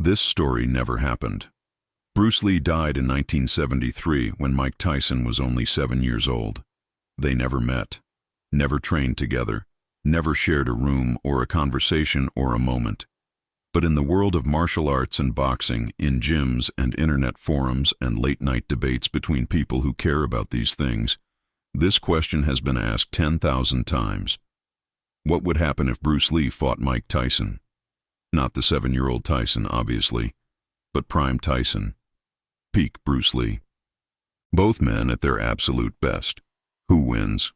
This story never happened. Bruce Lee died in 1973 when Mike Tyson was only 7 years old. They never met, never trained together, never shared a room or a conversation or a moment. But in the world of martial arts and boxing, in gyms and internet forums and late-night debates between people who care about these things, this question has been asked 10,000 times. What would happen if Bruce Lee fought Mike Tyson? Not the 7-year-old Tyson, obviously, but prime Tyson. Peak Bruce Lee. Both men at their absolute best. Who wins?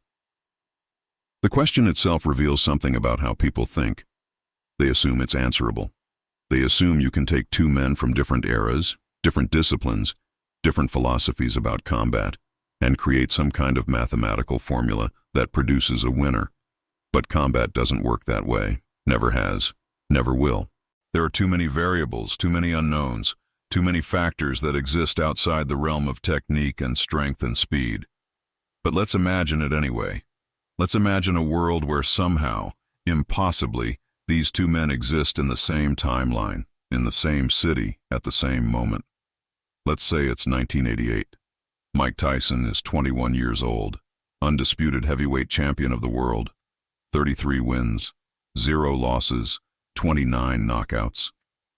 The question itself reveals something about how people think. They assume it's answerable. They assume you can take two men from different eras, different disciplines, different philosophies about combat, and create some kind of mathematical formula that produces a winner. But combat doesn't work that way. Never has. Never will. There are too many variables, too many unknowns, too many factors that exist outside the realm of technique and strength and speed. But let's imagine it anyway. Let's imagine a world where somehow, impossibly, these two men exist in the same timeline, in the same city, at the same moment. Let's say it's 1988. Mike Tyson is 21 years old, undisputed heavyweight champion of the world, 33 wins, 0 losses, 29 knockouts.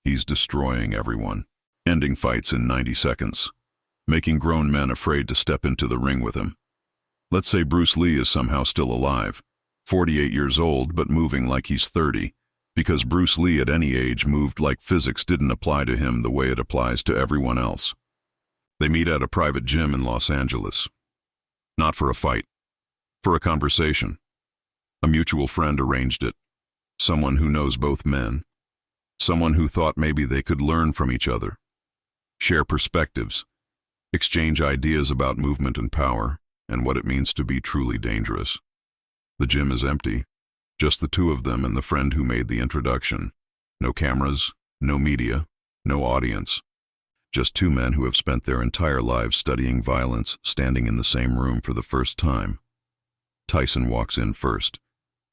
He's destroying everyone, ending fights in 90 seconds, making grown men afraid to step into the ring with him. Let's say Bruce Lee is somehow still alive, 48 years old but moving like he's 30, because Bruce Lee at any age moved like physics didn't apply to him the way it applies to everyone else. They meet at a private gym in Los Angeles. Not for a fight, for a conversation. A mutual friend arranged it. Someone who knows both men. Someone who thought maybe they could learn from each other. Share perspectives. Exchange ideas about movement and power, and what it means to be truly dangerous. The gym is empty. Just the two of them and the friend who made the introduction. No cameras, no media, no audience. Just two men who have spent their entire lives studying violence, standing in the same room for the first time. Tyson walks in first.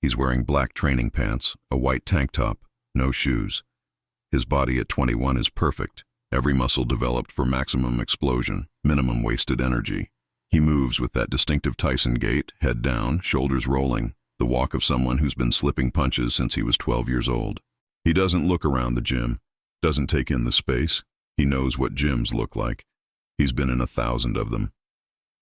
He's wearing black training pants, a white tank top, no shoes. His body at 21 is perfect, every muscle developed for maximum explosion, minimum wasted energy. He moves with that distinctive Tyson gait, head down, shoulders rolling, the walk of someone who's been slipping punches since he was 12 years old. He doesn't look around the gym, doesn't take in the space. He knows what gyms look like. He's been in 1,000 of them.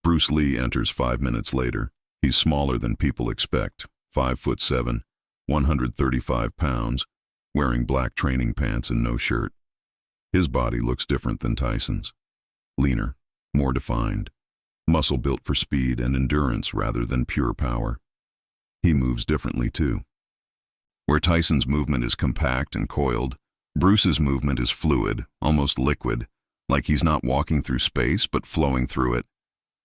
Bruce Lee enters 5 minutes later. He's smaller than people expect, 5'7", 135 pounds, wearing black training pants and no shirt. His body looks different than Tyson's. Leaner, more defined. Muscle built for speed and endurance rather than pure power. He moves differently too. Where Tyson's movement is compact and coiled, Bruce's movement is fluid, almost liquid, like he's not walking through space but flowing through it.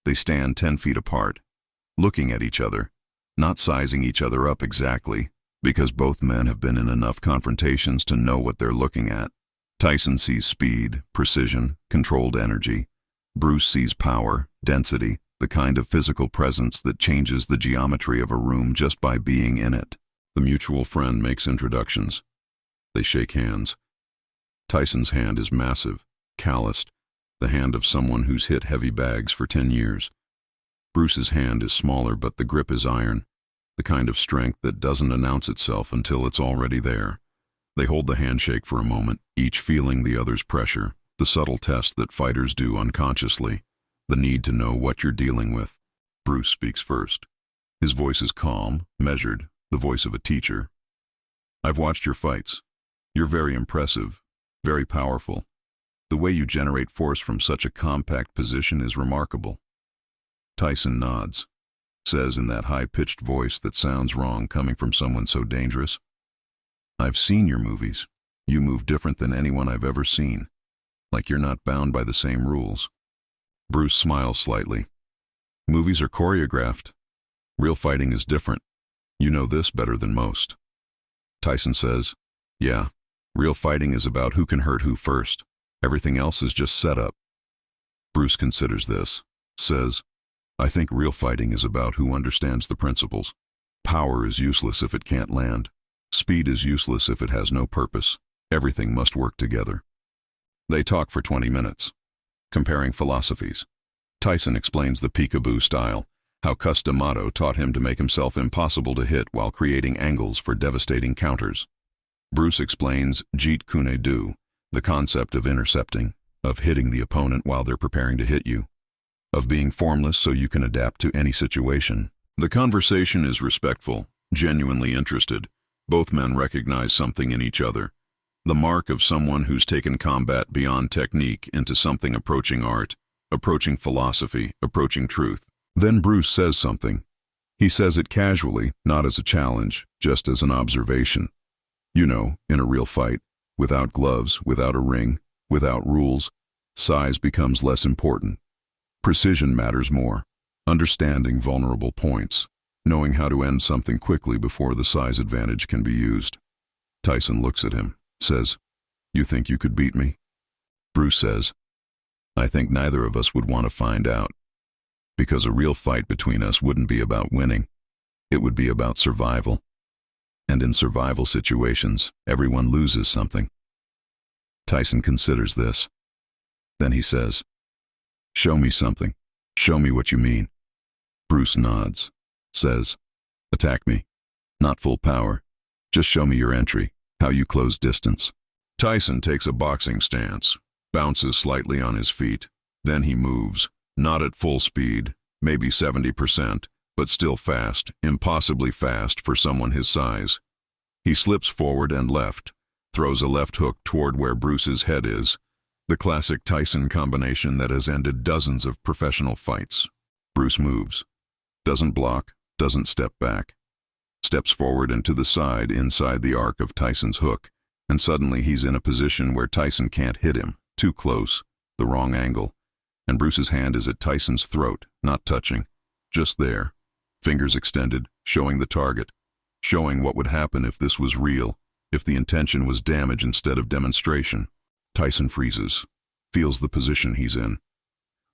They stand 10 feet apart, looking at each other, not sizing each other up exactly, because both men have been in enough confrontations to know what they're looking at. Tyson sees speed, precision, controlled energy. Bruce sees power, density, the kind of physical presence that changes the geometry of a room just by being in it. The mutual friend makes introductions. They shake hands. Tyson's hand is massive, calloused, the hand of someone who's hit heavy bags for 10 years. Bruce's hand is smaller, but the grip is iron, the kind of strength that doesn't announce itself until it's already there. They hold the handshake for a moment, each feeling the other's pressure, the subtle test that fighters do unconsciously, the need to know what you're dealing with. Bruce speaks first. His voice is calm, measured, the voice of a teacher. I've watched your fights. You're very impressive, very powerful. The way you generate force from such a compact position is remarkable. Tyson nods, says in that high-pitched voice that sounds wrong coming from someone so dangerous, I've seen your movies. You move different than anyone I've ever seen, like you're not bound by the same rules. Bruce smiles slightly. Movies are choreographed. Real fighting is different. You know this better than most. Tyson says, yeah, real fighting is about who can hurt who first. Everything else is just set up. Bruce considers this, says, I think real fighting is about who understands the principles. Power is useless if it can't land. Speed is useless if it has no purpose. Everything must work together. They talk for 20 minutes, comparing philosophies. Tyson explains the peekaboo style, how Cus D'Amato taught him to make himself impossible to hit while creating angles for devastating counters. Bruce explains Jeet Kune Do, the concept of intercepting, of hitting the opponent while they're preparing to hit you, of being formless so you can adapt to any situation. The conversation is respectful, genuinely interested. Both men recognize something in each other. The mark of someone who's taken combat beyond technique into something approaching art, approaching philosophy, approaching truth. Then Bruce says something. He says it casually, not as a challenge, just as an observation. You know, in a real fight, without gloves, without a ring, without rules, size becomes less important. Precision matters more. Understanding vulnerable points. Knowing how to end something quickly before the size advantage can be used. Tyson looks at him, says, "You think you could beat me?" Bruce says, "I think neither of us would want to find out. Because a real fight between us wouldn't be about winning. It would be about survival. And in survival situations, everyone loses something." Tyson considers this. Then he says, "Show me something. Show me what you mean." Bruce nods, says, "Attack me. Not full power. Just show me your entry, how you close distance." Tyson takes a boxing stance, bounces slightly on his feet. Then he moves, not at full speed, maybe 70%, but still fast, impossibly fast for someone his size. He slips forward and left, throws a left hook toward where Bruce's head is, the classic Tyson combination that has ended dozens of professional fights. Bruce moves, doesn't block, doesn't step back, steps forward and to the side inside the arc of Tyson's hook, and suddenly he's in a position where Tyson can't hit him, too close, the wrong angle. And Bruce's hand is at Tyson's throat, not touching, just there, fingers extended, showing the target, showing what would happen if this was real, if the intention was damage instead of demonstration. Tyson freezes, feels the position he's in,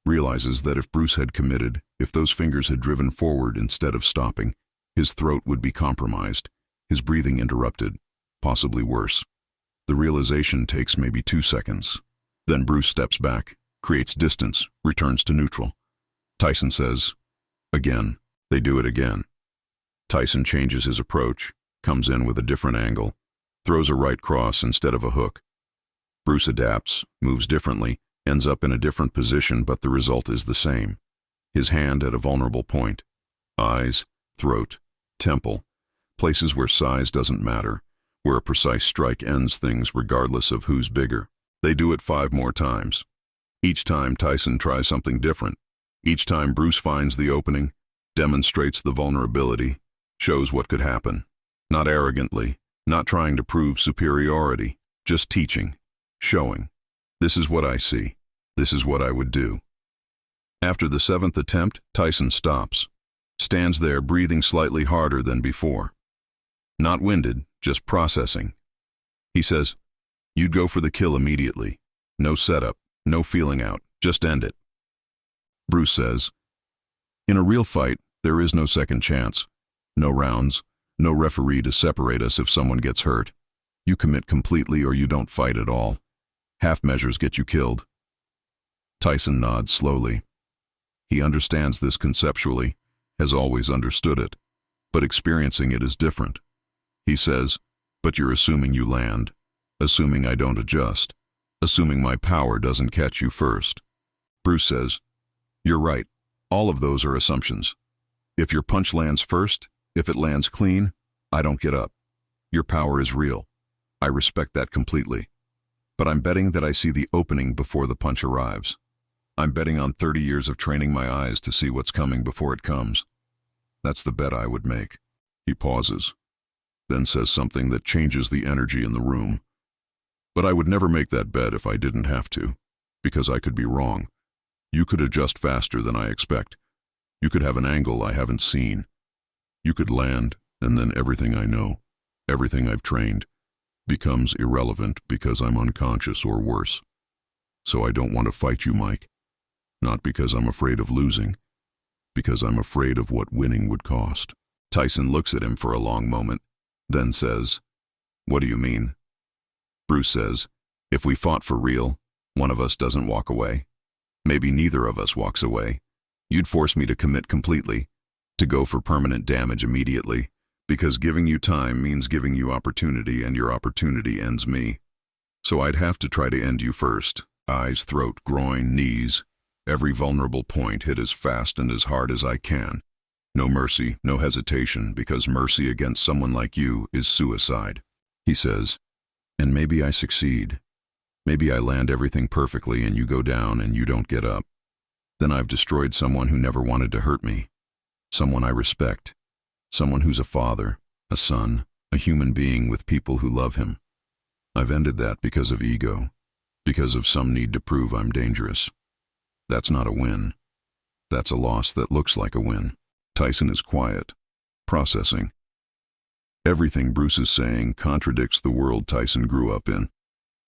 realizes that if Bruce had committed, if those fingers had driven forward instead of stopping, his throat would be compromised, his breathing interrupted, possibly worse. The realization takes maybe 2 seconds. Then Bruce steps back, creates distance, returns to neutral. Tyson says, "Again." They do it again. Tyson changes his approach, comes in with a different angle, throws a right cross instead of a hook. Bruce adapts, moves differently, ends up in a different position, but the result is the same. His hand at a vulnerable point. Eyes, throat, temple, places where size doesn't matter, where a precise strike ends things regardless of who's bigger. They do it 5 more times. Each time Tyson tries something different. Each time Bruce finds the opening, demonstrates the vulnerability, shows what could happen. Not arrogantly, not trying to prove superiority, just teaching, showing. This is what I see. This is what I would do. After the 7th attempt, Tyson stops, stands there breathing slightly harder than before. Not winded, just processing. He says, "You'd go for the kill immediately. No setup, no feeling out, just end it." Bruce says, "In a real fight, there is no second chance. No rounds, no referee to separate us if someone gets hurt. You commit completely or you don't fight at all. Half measures get you killed." Tyson nods slowly. He understands this conceptually, has always understood it, but experiencing it is different. He says, "But you're assuming you land, assuming I don't adjust, assuming my power doesn't catch you first." Bruce says, "You're right. All of those are assumptions. If your punch lands first, if it lands clean, I don't get up. Your power is real. I respect that completely. But I'm betting that I see the opening before the punch arrives. I'm betting on 30 years of training my eyes to see what's coming before it comes. That's the bet I would make." He pauses, then says something that changes the energy in the room. "But I would never make that bet if I didn't have to, because I could be wrong. You could adjust faster than I expect. You could have an angle I haven't seen. You could land, and then everything I know, everything I've trained, becomes irrelevant because I'm unconscious or worse. So I don't want to fight you, Mike. Not because I'm afraid of losing, because I'm afraid of what winning would cost." Tyson looks at him for a long moment, then says, "What do you mean?" Bruce says, "If we fought for real, One of us doesn't walk away. Maybe neither of us walks away. You'd force me to commit completely, to go for permanent damage immediately, because giving you time means giving you opportunity, and your opportunity ends me. So I'd have to try to end you first. Eyes, throat, groin, knees. Every vulnerable point hit as fast and as hard as I can. No mercy, no hesitation, because mercy against someone like you is suicide. He says, and maybe I succeed. Maybe I land everything perfectly and you go down and you don't get up. Then I've destroyed someone who never wanted to hurt me. Someone I respect. Someone who's a father, a son, a human being with people who love him. I've ended that because of ego, because of some need to prove I'm dangerous. That's not a win. That's a loss that looks like a win. Tyson is quiet, processing. Everything Bruce is saying contradicts the world Tyson grew up in.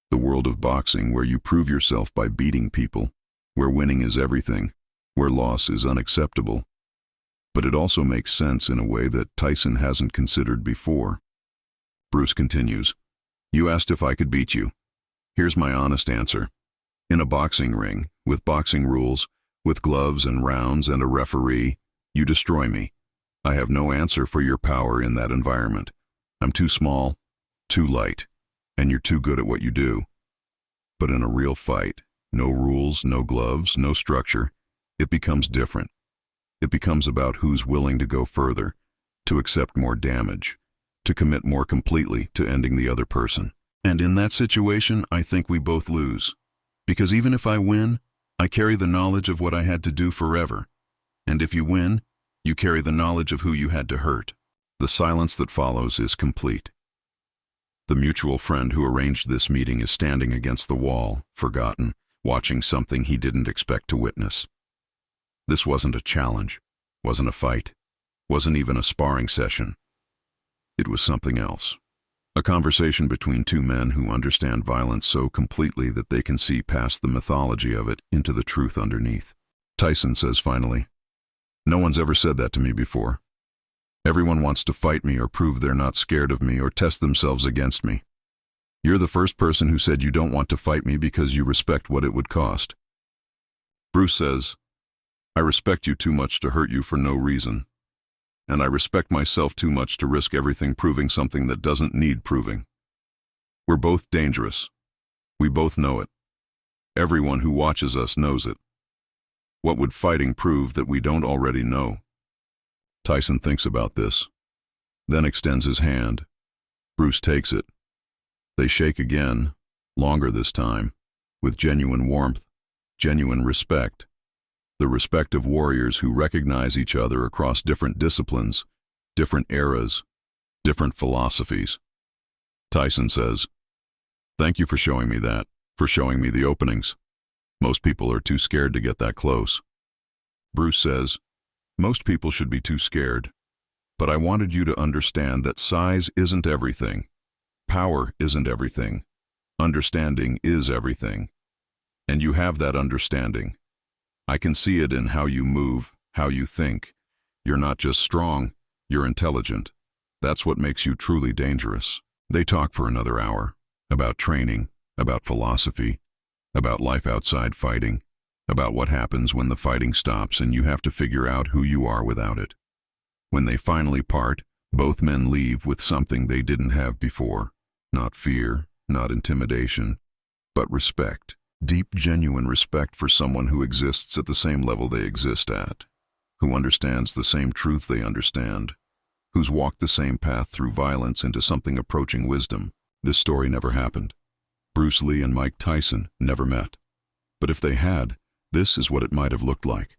The world of boxing, where you prove yourself by beating people, where winning is everything, where loss is unacceptable. But it also makes sense in a way that Tyson hasn't considered before. Bruce continues, you asked if I could beat you. Here's my honest answer. In a boxing ring, with boxing rules, with gloves and rounds and a referee, you destroy me. I have no answer for your power in that environment. I'm too small, too light, and you're too good at what you do. But in a real fight, no rules, no gloves, no structure, it becomes different. It becomes about who's willing to go further, to accept more damage, to commit more completely to ending the other person. And in that situation, I think we both lose. Because even if I win, I carry the knowledge of what I had to do forever. And if you win, you carry the knowledge of who you had to hurt. The silence that follows is complete. The mutual friend who arranged this meeting is standing against the wall, forgotten, watching something he didn't expect to witness. This wasn't a challenge, wasn't a fight, wasn't even a sparring session. It was something else. A conversation between two men who understand violence so completely that they can see past the mythology of it into the truth underneath. Tyson says finally, no one's ever said that to me before. Everyone wants to fight me or prove they're not scared of me or test themselves against me. You're the first person who said you don't want to fight me because you respect what it would cost. Bruce says, I respect you too much to hurt you for no reason. And I respect myself too much to risk everything proving something that doesn't need proving. We're both dangerous. We both know it. Everyone who watches us knows it. What would fighting prove that we don't already know? Tyson thinks about this, then extends his hand. Bruce takes it. They shake again, longer this time, with genuine warmth, genuine respect. The respect of warriors who recognize each other across different disciplines, different eras, different philosophies. Tyson says, thank you for showing me that, for showing me the openings. Most people are too scared to get that close. Bruce says, most people should be too scared. But I wanted you to understand that size isn't everything. Power isn't everything. Understanding is everything. And you have that understanding. I can see it in how you move, how you think. You're not just strong, you're intelligent. That's what makes you truly dangerous. They talk for another hour, about training, about philosophy, about life outside fighting, about what happens when the fighting stops and you have to figure out who you are without it. When they finally part, both men leave with something they didn't have before. Not fear, not intimidation, but respect. Deep, genuine respect for someone who exists at the same level they exist at, who understands the same truth they understand, who's walked the same path through violence into something approaching wisdom. This story never happened. Bruce Lee and Mike Tyson never met. But if they had, this is what it might have looked like.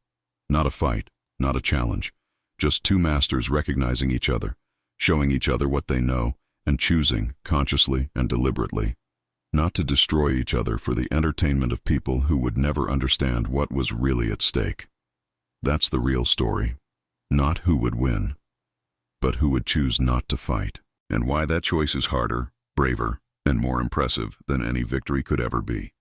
Not a fight, not a challenge, just two masters recognizing each other, showing each other what they know, and choosing, consciously and deliberately, not to destroy each other for the entertainment of people who would never understand what was really at stake. That's the real story. Not who would win, but who would choose not to fight, and why that choice is harder, braver, and more impressive than any victory could ever be.